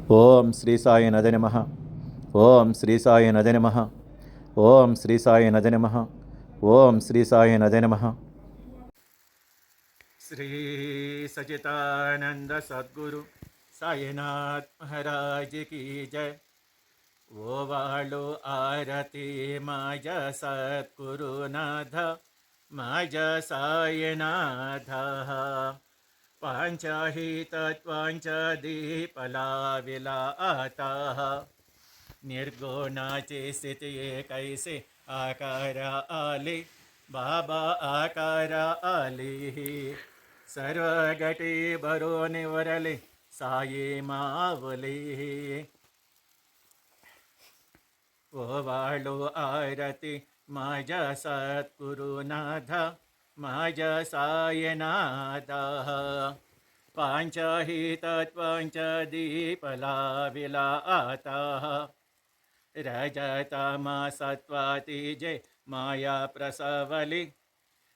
ఓం శ్రీ సాయి నద నమః. ఓం శ్రీ సాయి నద నమః. ఓం శ్రీ సాయి నద నమః. ఓం శ్రీ సాయి నద నమః. श्री सच्चिदानंद सद्गुरु साईनाथ महाराज की जय. ओ वाळो आरती माझ्या सद्गुरुनाथ, माझ्या साईनाथ. पांचाही तत्वांचा दीप लाविला आता, निर्गुणाची स्थिती कैसे आकारा आली, बाबा आकारा आली. सर्व गटी भरून वरले साई मावली. ओवाळो आरती माझ्या सद्गुरुनाथ, माझ्या साईनाथ. पांचाही तत्वांचा दीप लाविला आता, रजतमा सत्वाती जे माया प्रसवली,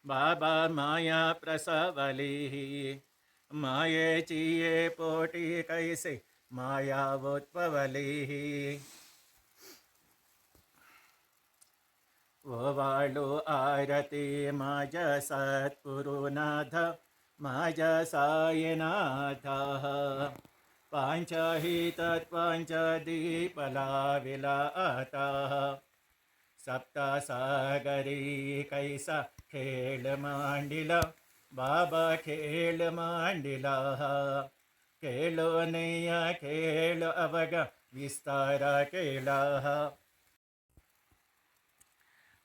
बाबा माया प्रसवली. मायेची ये पोटी कैसे माया उत्पवली. ओवाळो आरती माझ्या सद्गुरुनाथ, माझ्या साईनाथ. पांचाही तत्वांचा दीप लाविला आता, सप्तसागरी कैसा खेळ मांडिला, बाबा खेळ मांडिला. खेळो नैया खेळ अवघ विस्तार केला.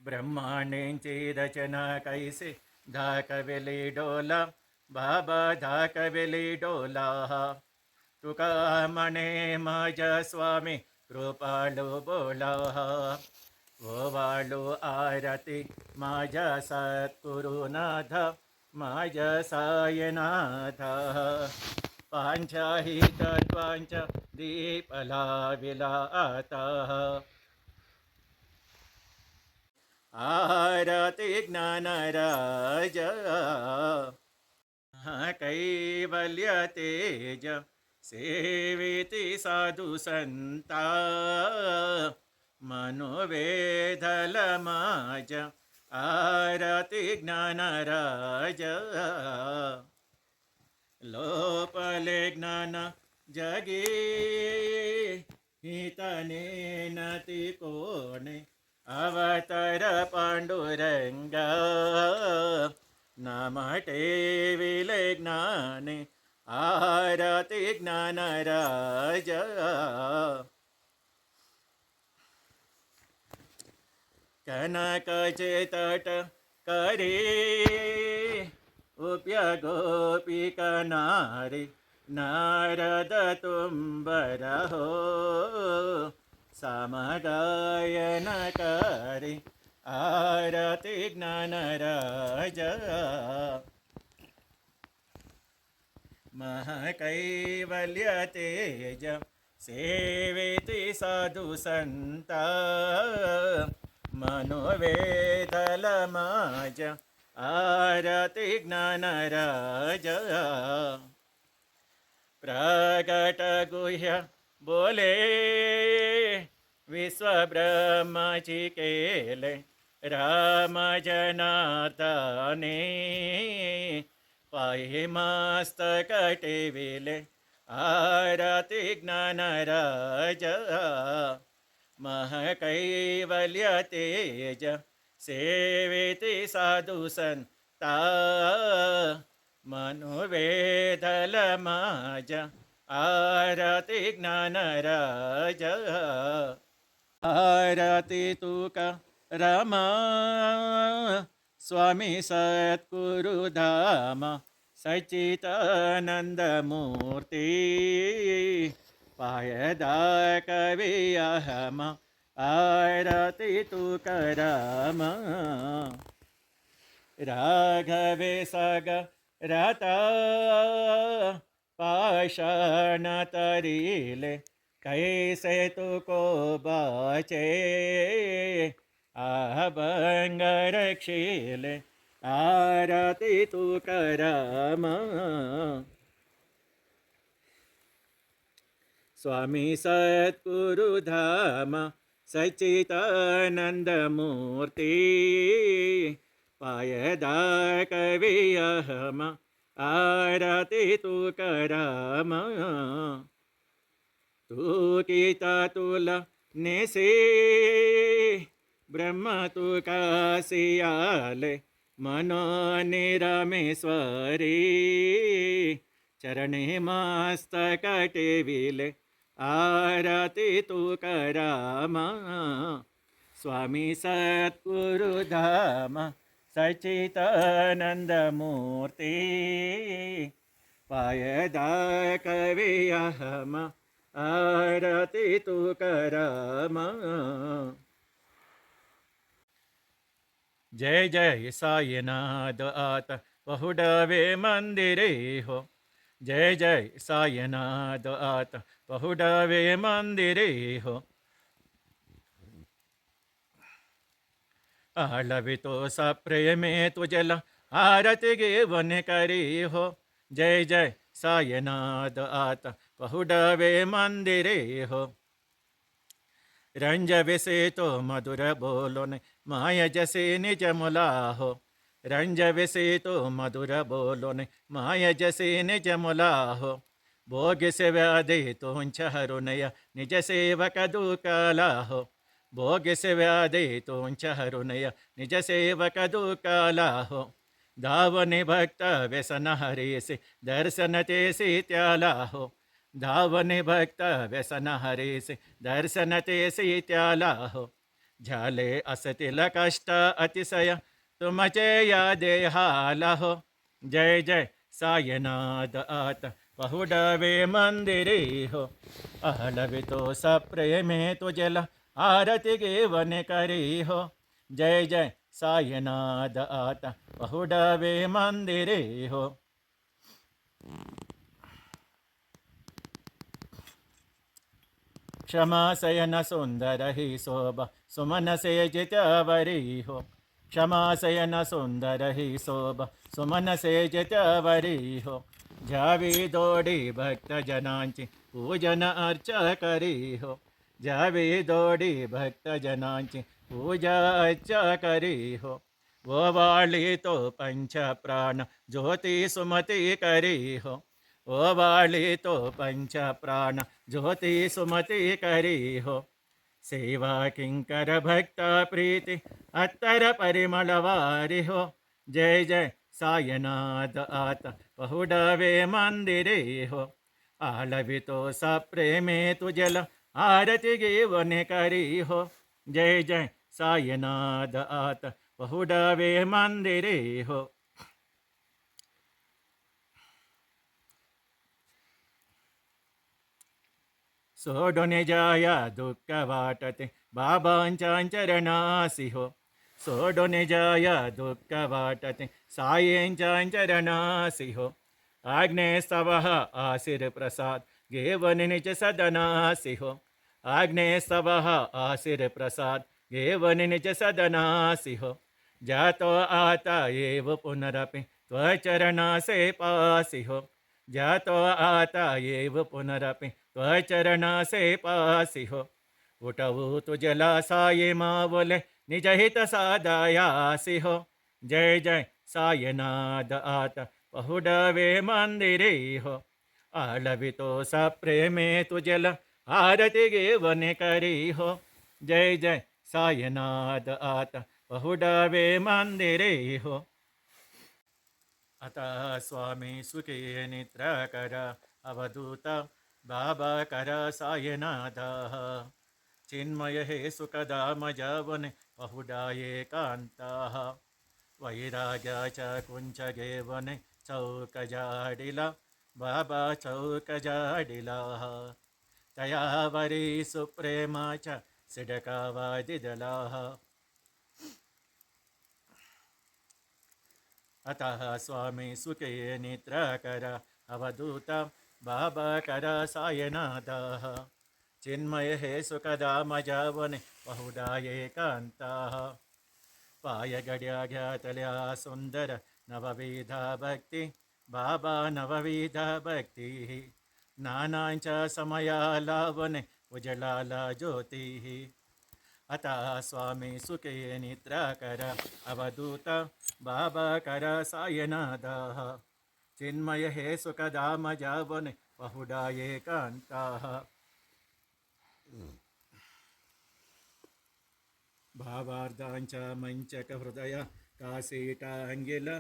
ब्रह्मांडांची रचना कैसे दाखविली डोला, बाबा दाखविली डोला. तुका म्हणे माझ्या स्वामी कृपाळू बोला. ओवाळो आरती माझ्या सद्गुरुनाथ, माझ्या साईनाथ. पांचाही तत्वांचा दीप लाविला आता, आरती ज्ञानराज कैवल्य तेज. सेविती साधू संता, मनोवेधल माझ. आरती ज्ञानराज लोपले ज्ञान जगी, हितने नती कोणे. अवतार पांडुरंग नाम ठेविले ज्ञाने. आरती ज्ञानराज कनकचे तट करे, उप्य गोपिका नारी. नारद तुम्बर हो, समगायन करे. आरती ज्ञानराज महाकैवल्य तेज. सेविती साधू संता, मनोवेधल माझ. आरती ज्ञानराज प्रगट गुह्य बोले, विश्वब्रह्माची केले. राम जनार्दने पाहि मस्तक टेविले. आरती ज्ञानराज महाकैवल्य तेज. सेविती साधू संता, मनोवेधल माझ. आरती ज्ञानराज आरती तुका रमा, स्वामी सद्गुरुधाम. सच्चिदानंद मूर्ती पायदा कवी अहम. आरती तुका राम राघवे सग राता, पाषाण तरिले. कैसे तुको बाचे, अभंग रक्षिले. आरती तुका राम स्वामी सद्गुरुधाम सच्चिदानन्दमूर्ति पायदा कवियहम आरती तू कराम तू गीता तुला नेसे ब्रह्म तू कासियाले मनोनिरमेश्वरी चरणे मस्तक टेविले आरती तू कराम स्वामी सद्गुरुधाम सच्चिदानन्दमूर्ति पायदा कवियहम आरती तू कराम जय जय साईनाथ आता पहुडवे मंदिरे हो जय जय साईनाथ आता पहुडवे मंदिरे हो आळवितो सा प्रेमे तुझला आरती घेवन करी हो जय जय साईनाथ आता पहुडवे मंदिरे हो रंज विसे तो मधुर बोलोन माय जसे निज मुला हो रंज विसे तो मधुर बोलोन माय जसे निज मुला हो भोग से व्याधि तुंच हरुनय निज सेवक दुकाला हो भोग से व्याधि तुंच हरुनय निज सेवक दुकाला हो धावने भक्त व्यसन हरे से दर्शन ते से त्याला हो धावने भक्त व्यसन हरे से दर्शन ते त्याला हो झाले असतील कष्ट अतिशय तुमचे या देहाला हो जय जय साईनाथ आता पहुडवे मंदिरे हो आहलवितो सप्रेमे तुझला आरती घेवन करी हो जय जय साईनाथ आता पहुडवे मंदिरे हो क्षमा शयन सुंदर ही शोभा सुमन से जितवरी हो क्षमा शयन सुंदर ही शोभा सुमन से जितवरी हो जावी दोडी भक्त जनांची पूजन अर्चा करी हो जावी दोडी भक्त जनांची पूजा अर्चा करी हो वो वाली तो पंच प्राण ज्योति सुमति करी हो ओ वाली तो पंच प्राण ज्योति सुमति करी हो सेवा किंकर भक्त प्रीति अत्तर परिमलवारि हो जय जय साईनाथ आता पहुडवे मंदिरे हो आलवितो सप्रेमे तुझल आरती घेवन करी हो जय जय साईनाथ आता पहुडवे मंदिरे हो सोडून जाया दुःख वाटते बाबांच्या चरणासी हो सोडून जाया दुःख वाटते साईंच्या चरणासी हो आग्नेस्तवः आशीर प्रसाद घेवन निज सदनासी हो आग्नेस्तवः आशीर प्रसाद घेवन निज सदनासी हो जातो आता एव पुनरपि त्वचरणासे पासी हो जातो आता एव पुनरपि त्वचरणासे पासी हो उठवू तुझला साई मावले निज हित साधायासी हो जय जय साईनाथ आता पहुडवे मंदिरे हो आलवितो सप्रेमे तुझला आरती घेवन करी हो जय जय साईनाथ आता पहुडवे मंदिरे हो आता स्वामी सुखे निद्र कर अवधूत बाबा कर साईनाथ चिन्मय हे सुखदाम जवन पहुडाये कांता वैराग्याच्या कुंच घेवन चौक जाडिला बाबा चौक जाडिला तयावरी सुप्रेमाच्या सिडकावा दिदला अतः स्वामी सुखे निद्र कर अवधूत बाबा कर साईनाथ चिन्मय हे सुखदाम जवन पहुडाये कांता पाय गड्या घ्यातल्या सुंदर नवविधा भक्ती बाबा नवविधा भक्ती नानांच्या समया वने उजळाला ज्योती. आता स्वामी सुखे निद्रा कर अवधूत बाबा कर सायनाद. चिन्मय हे सुखधाम जावन बहुडा एकांता. भावार्धांच्या मंचक हृदय काशीटांगिला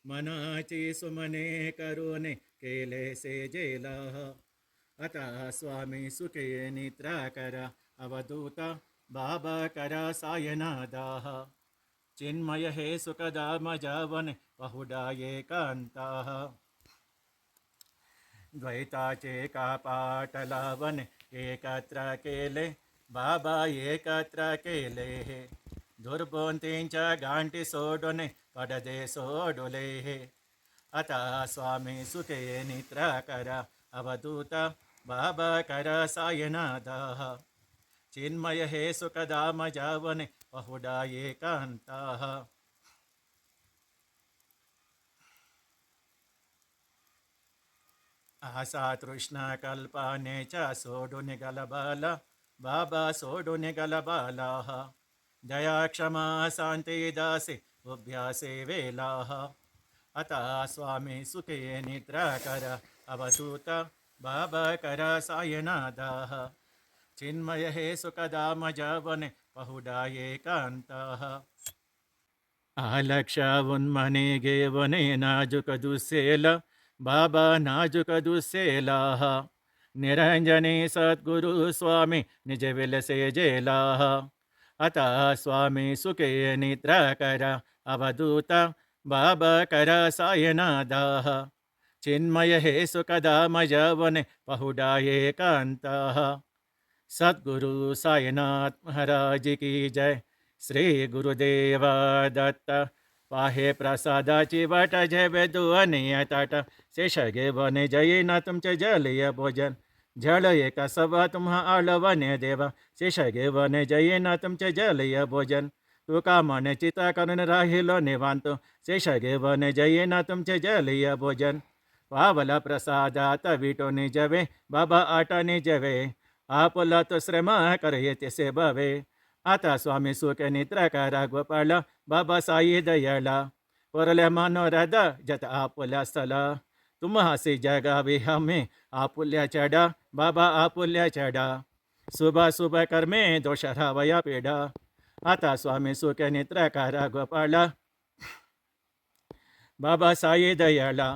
मनाची सुमने करुणे केले से जेला. आता स्वामी सुखे निद्रा कर अवधूत बाबा कर सायनादाः. चिन्मय हे सुखधाम जावन बहुडा एकांताः. द्वैताचे कापाट लावणे एकत्र केले बाबा एकत्र केले. दुर्बोंतींच्या गांठी सोडून पडदे सोडले. आता स्वामी सुखे निद्रा कर अवधूत बाबा कर सायनादाः. चिन्मय हे सुखधाम जावन बहुडा एकांताः. आसा तृष्णा कल्पनेच्या सोडून गलबाला बाबा सोडून गलबालाः. दया क्षमा शांती दासे उभ्यासे वेलाः. आता स्वामी सुखे निद्रा कर अवधूत बाबा कर सायनादाः. चिन्मय हे सुखधाम जावन बहुडा एकांताः. आलक्षावून मने घेवने नाजुक दुसेल बाबा नाजुक दुसेलाः. निरंजनी सद्गुरु स्वामी निज विलसे जेलाः. आता स्वामी सुखे निद्रा कर अवधूत बाबा कर सायनादाः. चिन्मय हे सुखधाम जावन बहुडा एकांताः. सद्गुरु साईनाथ महाराज की जय. श्री गुरुदेव दत्त. पाहे प्रसादाची वाट झेवे दुअनिय ताट. शेष घेवने जयेना तुमचे जलिय भोजन. झळ एका सवा तुम्हा आळवणे देवा. शेष घेवने जयेना तुमचे जलिय भोजन. तुका मन चिता करून राहिलो निवांत. शेष घेवने जयेना तुमचे जलिय भोजन. पावला प्रसादात विटोनी जवे बाबा आटानी जवे. आपला तो श्रम कर येते से बवे. आता स्वामी सुखे निद्रा करा गोपाळ बाबा साई दयाला. पोरल्या मनोरथ जत आपुल्या स्थला. तुम्हासी जगावी हमें आपुल्या चढा बाबा आपुल्या चढा. शुभ शुभ कर्मे दोष रावया पेढा. आता स्वामी सुखे निद्रा करा गोपाळ बाबा साई दयाला.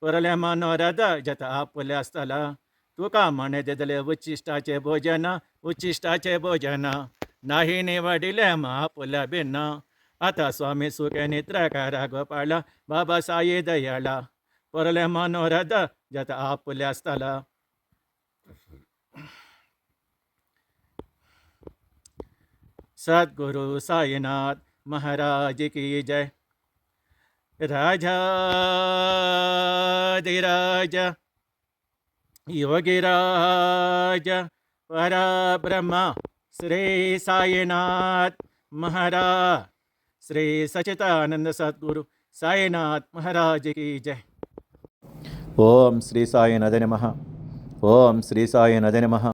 पोरल्या मनोरथ जत आपुल्या स्थला. तुका म्हणे दिले उच्चिष्टाचे भोजन उच्चिष्टाचे भोजन. नाही निवडिले महापुल्या भिन्न. आता स्वामी सुखे निद्रा करा गोपाळ बाबा साई दयाला. पोरले मनोरथ जत आपुल्या स्थला. सद्गुरु साईनाथ महाराज की जय. राजाधिराज योगीराज परब्रह्म श्री साईनाथ महाराज. श्री सच्चिदानंद सद्गुरु साईनाथ महाराज की जय. ओम श्री साईनाथ नमः. ओम श्री साईनाथ नमः.